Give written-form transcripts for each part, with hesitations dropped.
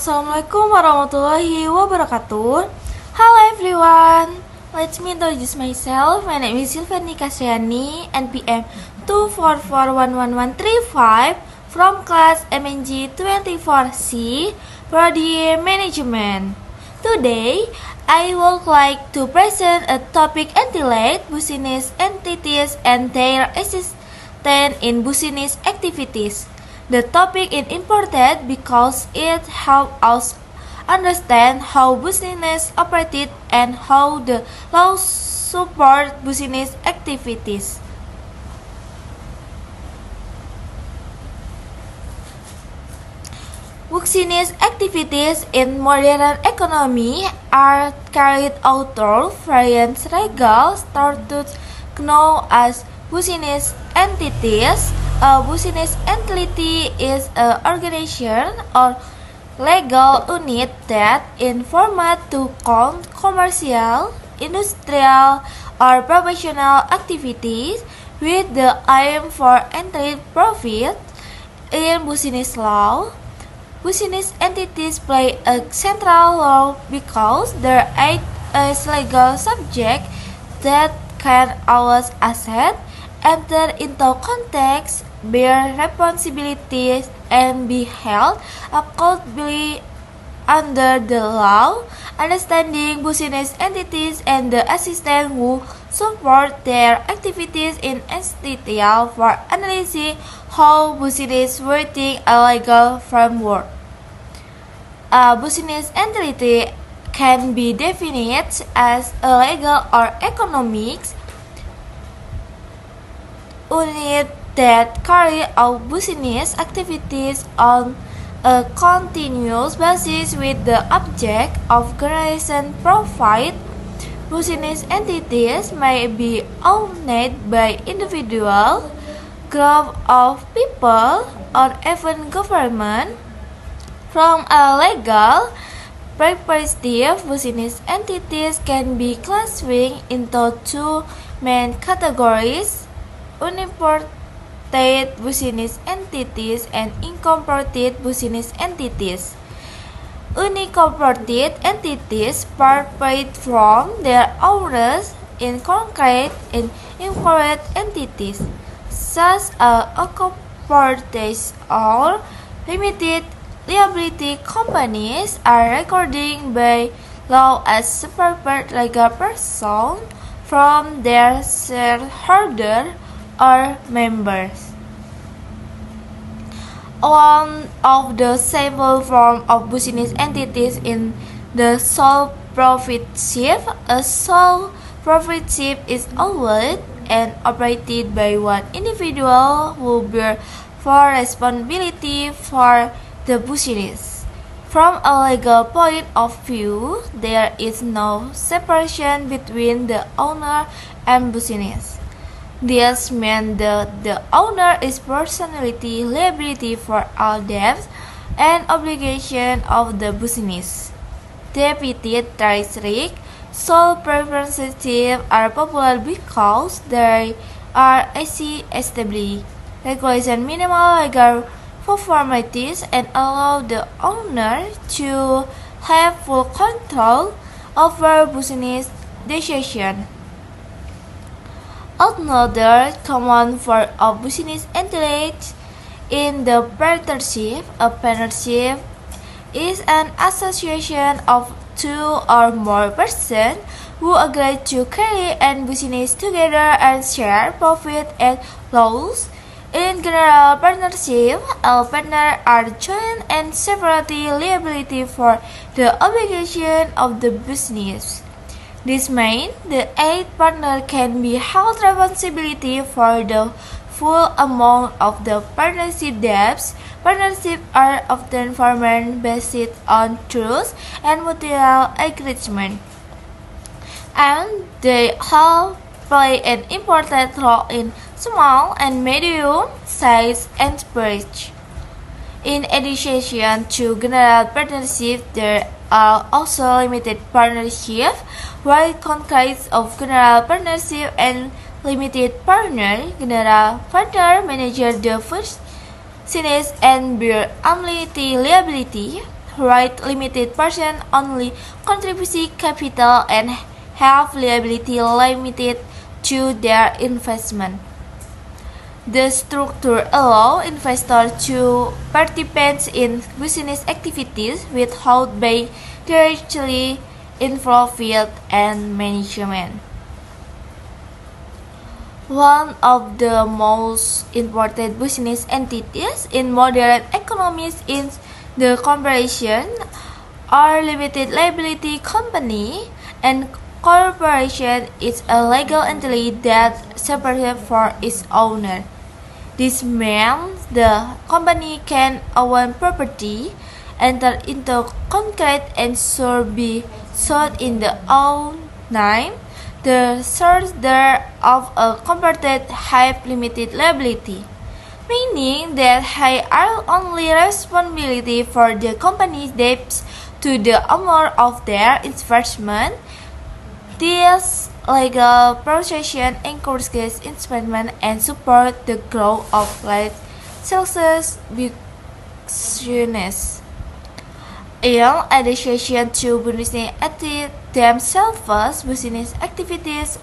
Assalamualaikum warahmatullahi wabarakatuh. Hello everyone. Let me introduce myself. My name is Silvani Kasriani, NPM 2441135 from class MNG 24C, Prodi Management. Today, I would like to present a topic entitled business entities and their assistance in business activities. The topic is important because it helps us understand how business operates and how the laws support business activities. Business activities in modern economy are carried out through various legal statutes known as business entities. A business entity is an organization or legal unit that is formed to conduct commercial, industrial, or professional activities with the aim for entering profit. In business law, business entities play a central role because they act as legal subjects that can allow assets, enter into context, bear responsibilities, and be held accountable under the law. Understanding business entities and the assistants who support their activities is essential for analyzing how business within a legal framework. A business entity can be defined as a legal or economic unit that carry out business activities on a continuous basis with the object of generating profit. Business entities may be owned by individuals, groups of people, or even government. From a legal perspective, business entities can be classified into two main categories: unincorporated business entities and incorporated business entities. Unincorporated entities profit from their owners in concrete and incorporated entities, such as a corporation or limited liability companies, are recorded by law as separate legal persons from their shareholders or members. One of the simple forms of business entities is the sole proprietorship. A sole proprietorship is owned and operated by one individual who bears full responsibility for the business. From a legal point of view, there is no separation between the owner and business. This means that the owner is personally liable for all debts and obligations of the business. Deputy trustee, sole proprietorships are popular because they are easy established, regulation minimal legal formalities, and allow the owner to have full control over business decisions. Another common form of business entities in the partnership. A partnership is an association of two or more persons who agree to carry a business together and share profit and loss. In general partnership, all partners are joint and separately liable for the obligation of the business. This means the eight partner can be held responsibility for the full amount of the partnership debts. Partnerships are often formed based on trust and mutual agreement, and they all play an important role in small and medium-sized enterprises. In addition to general partnerships, there are also limited partnerships, which consist of general partnership and limited partner. General partner manage the business and bear liability, write limited person only contribution capital and have liability limited to their investment. The structure allows investors to participate in business activities without being directly involved with and management. One of the most important business entities in modern economies is the corporation or limited liability company, and corporation is a legal entity that separates for its owner. This means the company can own property, enter into contract, and should be sold in the own name. The shareholders of a corporate have limited liability, meaning that they are only responsible for the company's debts to the amount of their investment. This legal protection encourages investment and supports the growth of large success business. In addition to business activities themselves, business activities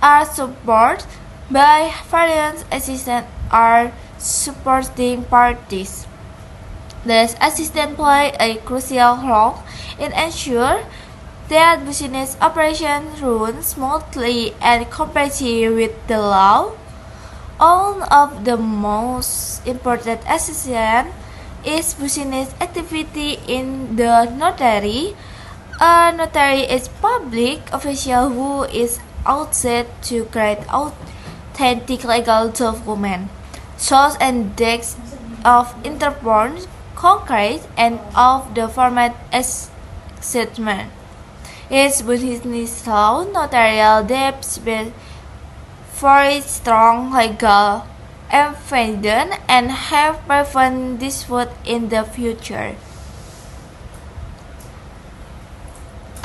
are supported by various assistant or supporting parties. These assistants play a crucial role in ensuring that business operations run smoothly and comply with the law. One of the most important assistants is business activity in the notary. A notary is public official who is outside to create authentic legal documents, such as deeds of interport, contract, and of the format as statement. Its business law notarial debts for its strong legal evidence and have prevent dispute in the future.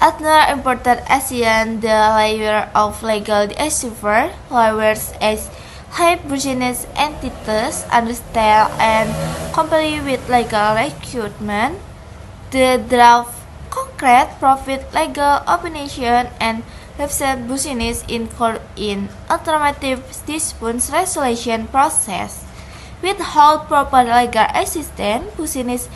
Another important action the layer of legal discover lawyers as help business entities understand and comply with legal recruitment. The draft concrete profit legal opinion and represent business in court in alternative dispute resolution process. Without proper legal assistance, business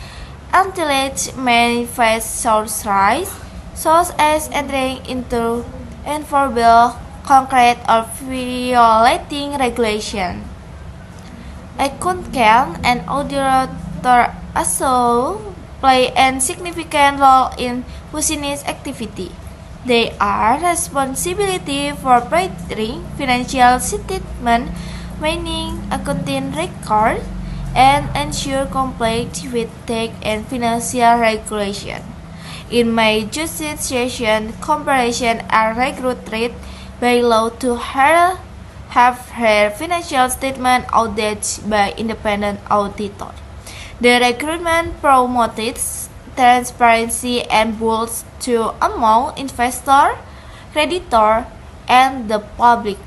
entities may face source rights, such as entering into enforceable concrete or violating regulation. Accountant and auditor also play a significant role in business activity. They are responsible for preparing financial statements, maintaining accounting records, and ensure compliance with tax and financial regulation. In my jurisdiction, corporations are required by law to have their financial statement audited by independent auditor. The recruitment promotes transparency and boosts to among investor, creditor, and the public.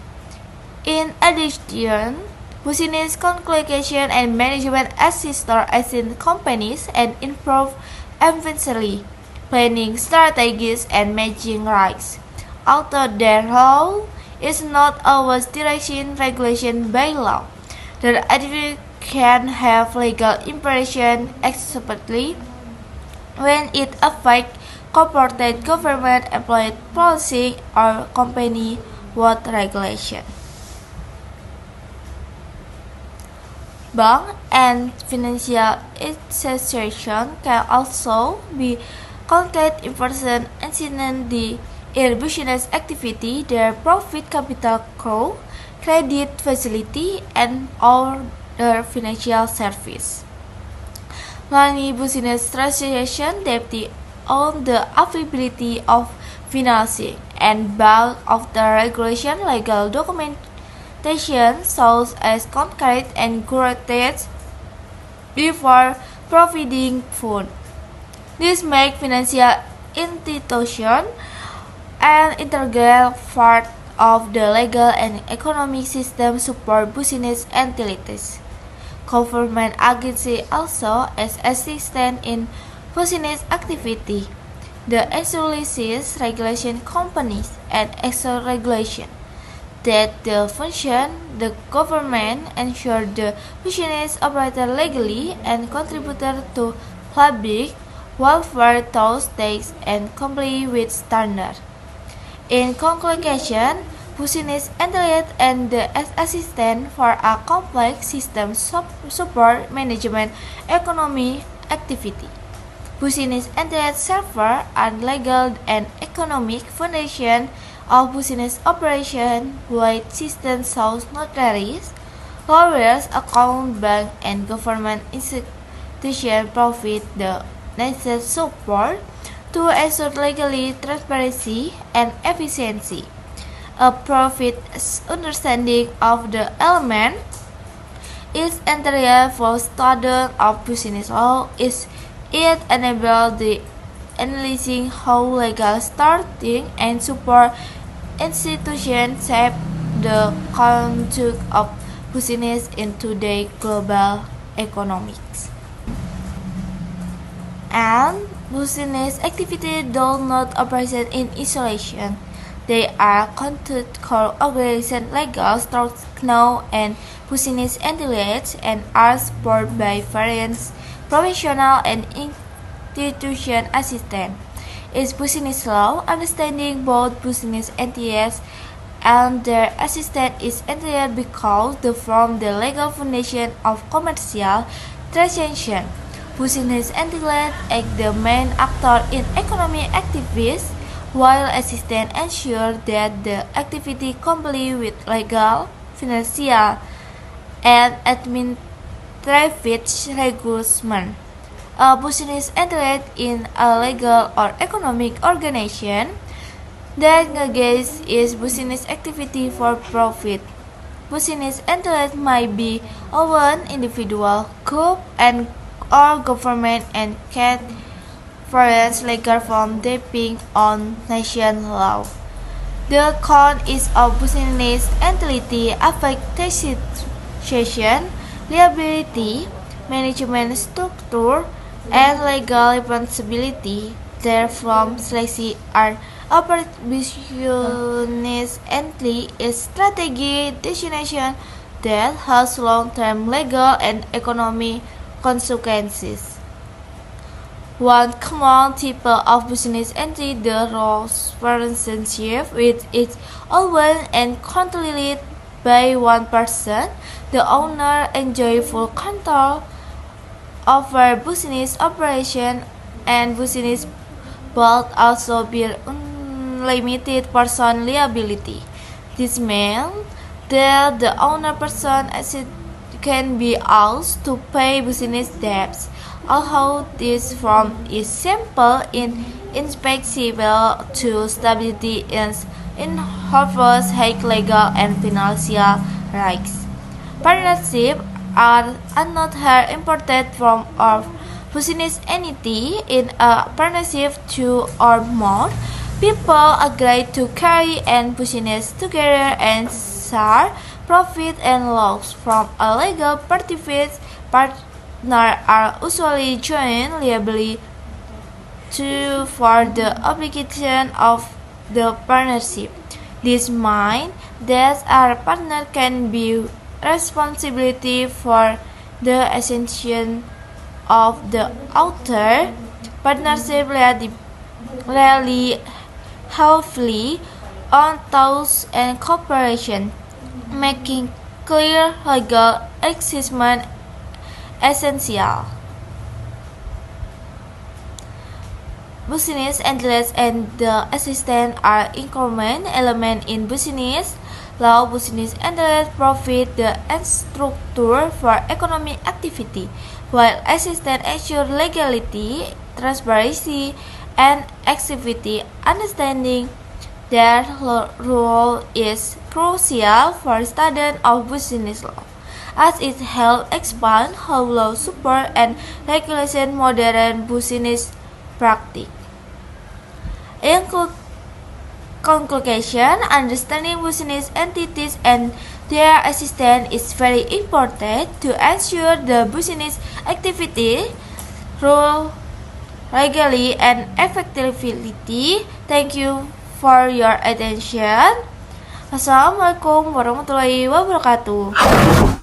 In addition, business communication and management assist companies and improve efficiency, planning strategies, and managing risks. Although their role is not always directed regulation by law, their activity can have legal implications, especially when it affects corporate government, employee policy, or company-wide regulation. Bank and financial institutions can also be contact important incident in business activity, their profit capital growth, credit facility, and other financial service. Many business transactions depend on the availability of financing and bulk of the regulation legal documentation such as contract and guarantees before providing funds. This makes financial institutions an integral part of the legal and economic system support business entities. Government agencies also as assistant in business activity. The establishes regulation companies and extra regulation that the function the government ensure the business operator legally and contributor to public welfare through tax and comply with standard. In conclusion, business intelligence and the assistant for a complex system support management economy activity. Business intelligence server and legal and economic foundation of business operation with system source notaries, lawyers, account bank, and government institutions provide the necessary support to ensure legally transparency and efficiency. A profit understanding of the element is integral for students of business law. It enables the analyzing how legal starting and support institutions shape the conduct of business in today's global economics. And business activities do not operate in isolation. They are conducted co-organization legal structures and business intelligence and are supported by various professional and institution assistance. In business law, understanding both business entities and their assistance is integral because they form the legal foundation of commercial transactions. Business entities act the main actor in economic activities, while assistants ensure that the activity comply with legal, financial, and administrative regulations. A business entity in a legal or economic organization that engages its business activity for profit. Business entities might be one individual, group, and or government and can various legal forms depending on nation law. The count is of business entity affect taxation, liability, management structure, and legal responsibility. Therefore, selection are a business entity is strategy destination that has long-term legal and economic consequences. One common type of business entity, the role relationship with its owner and controlled by one person. The owner enjoys full control over business operation and business, but also bear unlimited person liability. This means that the owner person can be asked to pay business debts. Although this form is simple and inspectable to stability in offers high legal and financial rights. Partnerships are another important form of business entity. In a partnership, two or more people agree to carry a business together and share profit and loss from a legal participates. Partners are usually joint liable for the obligation of the partnership. This means that a partner can be responsibility for the ascension of the other. Partnership rarely heavily on thoughts and cooperation, making clear legal existence essential. Business intelligence and the assistant are incumbent elements in business law. Business intelligence provides the structure for economic activity, while assistant ensure legality, transparency, and activity. Understanding their role is crucial for students of business law, as it helps expand how law support and regulation modern business practice. In conclusion, understanding business entities and their assistance is very important to ensure the business activity rule legally and effectively. Thank you for your attention. Assalamualaikum warahmatullahi wabarakatuh.